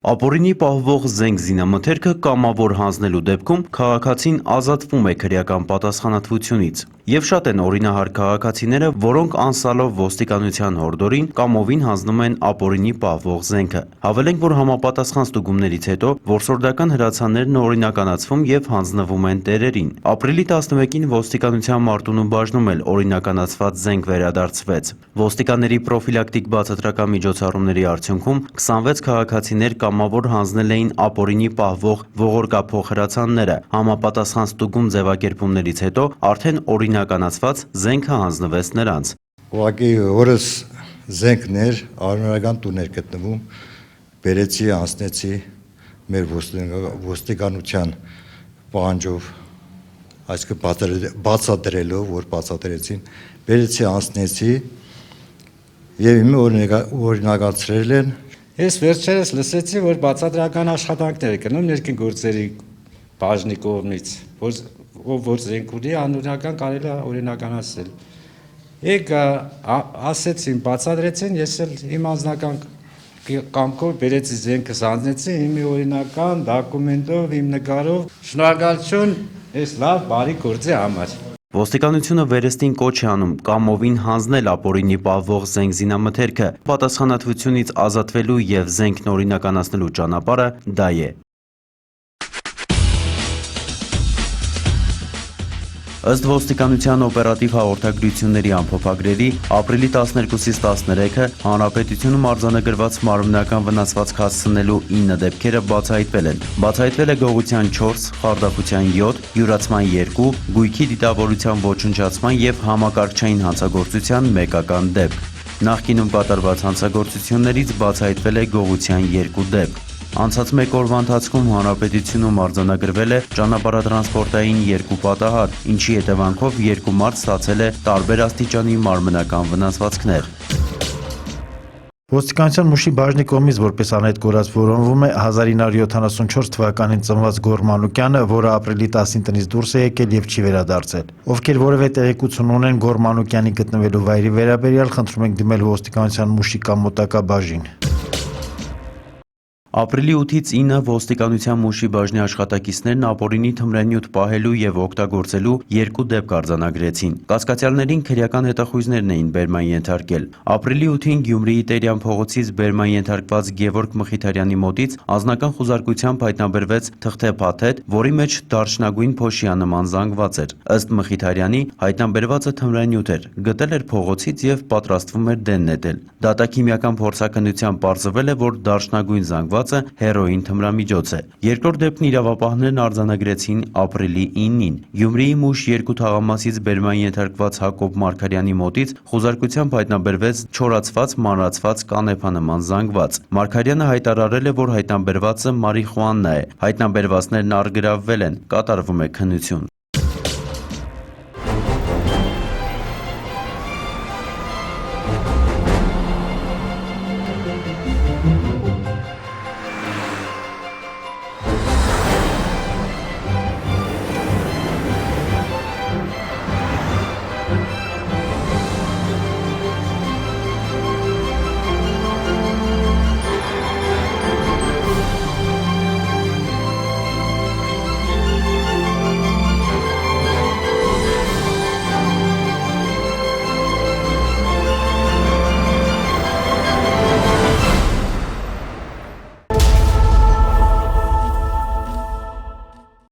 Ապօրինի պահվող զենք զինամթերքը կամավոր հանձնելու դեպքում քաղաքացին ազատվում է քրեական պատասխանատվությունից։ Եվ շատ են օրինահար քաղաքացիները, որոնք անսալով ոստիկանության հորդորին կամովին հանձնում են ապօրինի պահվող զենքը։ Հավելենք, որ համապատասխան ստուգումներից հետո որսորդական հրացաններն օրինականացվում եւ հանձնվում են տերերին։ Ապրիլի 11-ին ոստիկանության Մարտունու բաժնում էլ օրինականացված զենք վերադարձվեց։ Ոստիկանների պրոֆիլակտիկ բացատրական միջոցառումների արդյունքում 26 քաղաքացիներ կամավոր հանձնել էին ապօրինի պահվող ողորկափող հրացանները։ Համապատասխան ստուգում ձևակերպումներից հետո արդեն օրինականացված զենքը հանձնվեց նրանց։ Ուղղակի օրս զենքներ արհունարական տուներ գտնվում, բերեցի, անցնեցի մեր ոստիկանության պահանջով, այսինքն բացատրելով, որ բացատրեցին, բերեցի, անցնեցի եւ իմը օրինականացրել են։ Ես վերջերս լսեցի, որ բացատրական աշխատանքներ է գնում ներքին գործերի բաժնի կողմից, որ զենք ունի, անօրինական կարելի է օրինականացնել։ Եկ ասեցին, բացատրեցին, ես էլ իմ անձնական կամքով բերեցի զենքը հանձնեցի, իմ օրինական դոկումենտով, իմ նկարով։ Շնորհակալություն այս լավ բարի գործի համար։ Ոստիկանությունը վերստին կոչ է անում կամովին հանձնել ապօրինի պահվող զենք զինամթերքը, պատասխանատվությունից ազատվելու եւ զենքն օրինականացնելու ճանապարհը դա է։ Ըստ ոստիկանության օպերատիվ հաղորդագրությունների ամփոփագրերի, ապրիլի 12-ից 13-ը հանրապետությունում արձանագրված մարմնական վնասվածք հասցնելու 9 դեպքերը բացահայտվել են։ Բացահայտվել է գողության 4, խարդախության 7, յուրացման 2, գույքի դիտավորության ոչնչացման եւ համակարգչային հանցագործության մեկական դեպք։ Նախկինում կատարված հանցագործություններից բացահայտվել է գողության 2 դեպք։ Անցած մեկ օրվա ընթացքում հանրապետությունում արձանագրվել է ճանապարհատրանսպորտային 2 պատահար, ինչի հետևանքով 2 մարդ ստացել է տարբեր աստիճանի մարմնական վնասվածքներ։ Ոստիկանության Մուշի բաժնի կողմից որպես անհետ կորած որոնվում է 1974 թվականին ծնված Գոր Մանուկյանը, որը ապրիլի 10-ին տնից դուրս է եկել եւ չի վերադարձել։ Ովքեր որևէ տեղեկություն ունեն Գոր Մանուկյանի գտնվելու վայրի վերաբերյալ, խնդրում ենք դիմել ոստիկանության Մուշի կամ մոտակա բաժին։ Ապրիլի 8-ից 9 ոստիկանության Մուշի բաժնի աշխատակիցներն ապօրինի թմրանյութ պահելու եւ օգտագործելու 2 դեպք արձանագրեցին։ Կասկածյալներին քրեական հետախույզներն էին բերման ենթարկել։ Ապրիլի 8-ին Գյումրիի Տերյան փողոցից բերման ենթարկված Գևորգ Մխիթարյանի մոտից անձնական խուզարկությամբ հայտնաբերվեց թղթե փաթեթ, որի մեջ դարչնագույն փոշիանման զանգված էր։ Ըստ Մխիթարյանի, հայտնաբերվածը թմրանյութ էր, գտել էր փողոցից եւ պատրաստվում էր դեն նետել։ Դատաքիմիական փորձաքննությամբ պարզվել է, որ դարչնագույն զանգվածը հերոին թմրամիջոց է։ Երկրորդ դեպքն իրավապահներն արձանագրեցին ապրիլի 9-ին։ Գյումրիի Մուշ 2 թաղամասից բերման ենթարկված Հակոբ Մարգարյանի մոտից խուզարկությամբ հայտնաբերվեց չորացված մանրացված կանեփանման զանգված։ Մարգարյանը հայտարարել է, որ հայտնաբերվածը մարիխուանա է։ Հայտնաբերվածներն առգրավվել են, կատարվում է քննություն։